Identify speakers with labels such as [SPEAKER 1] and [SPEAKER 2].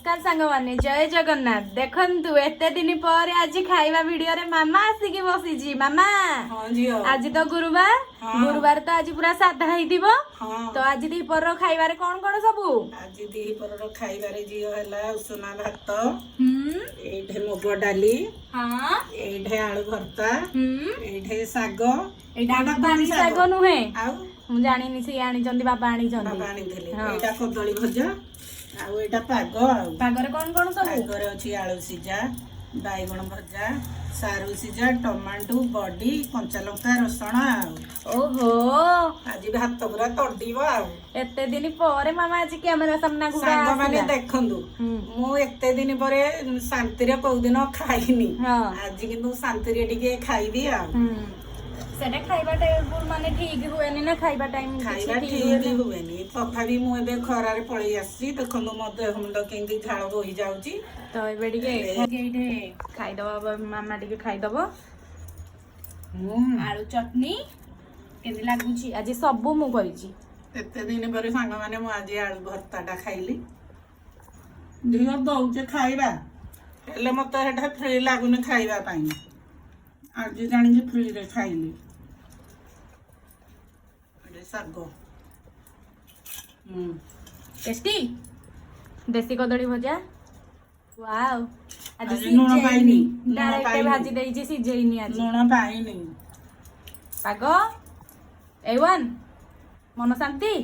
[SPEAKER 1] नमस्कार सांग माने जय जगन्नाथ देखंतु एते दिन पर आज खाइबा वीडियो रे मामा आसिकी बसिजी मामा
[SPEAKER 2] हाँ जी
[SPEAKER 1] आज तो गुरुवार
[SPEAKER 2] हाँ।
[SPEAKER 1] गुरुवार तो आज पूरा साधा हेइदिबो
[SPEAKER 2] हाँ।
[SPEAKER 1] तो आज दीपर खाइबारे कोन कोन सबु
[SPEAKER 2] आज दीपर खाइबारे जियो हैला उसना भात एठे मुग डाली
[SPEAKER 1] हां
[SPEAKER 2] एठे आलू भर्ता एठे साग
[SPEAKER 1] एटा बानी साग नुहे
[SPEAKER 2] आउ
[SPEAKER 1] मु जानिनी से आनी चंदी बाबा आनी चंदी
[SPEAKER 2] बाबा आनी देले एटा कदली भजा आउ एटा पाग आउ
[SPEAKER 1] पागरे कोन कोन सब
[SPEAKER 2] पागरे अछि आलू सिजा बाइगण भजा सारू सिजा टमाटो बडी कंचा लंका रसुण आउ
[SPEAKER 1] ओहो
[SPEAKER 2] आज भात पूरा तड़ीबो आउ
[SPEAKER 1] एते दिन पर मामा आज कैमरा सामना गुडा
[SPEAKER 2] सांग माने देखंदु मु एते दिन परे शांति रे कोउ दिन खाइनी आज किंतु शांति रे टिके खाइ दी आ
[SPEAKER 1] सेटा खाइबा टेबल माने ठीक हुएनी ना खाइबा टाइम
[SPEAKER 2] खाइबा ठीक हुएनी तथापि मु एबे खरा रे पळै आसी देखंदु म देह मुंड केंदी झाळ बोही जाउची
[SPEAKER 1] तो एबे टिके एइठे खाइ दबो मामा टिके खाइ दबो आलू चटनी केंदी लागुची आज सब मु करिची
[SPEAKER 2] एते दिन परे सांग माने मु आज आलू भर्ताटा खाइली दियो दउचे खाइबा हेले मते हेठा फ्री लागुनी खाइबा पाई आज जानि फ्री रे खाइली साग
[SPEAKER 1] टेस्टी देसी कदली भजा वाओ
[SPEAKER 2] आज लूण पाइनी
[SPEAKER 1] डायरेक्ट भाजी देइची सिझेइनी आज
[SPEAKER 2] लूण पाइनी
[SPEAKER 1] पाग ए1 मन शांति।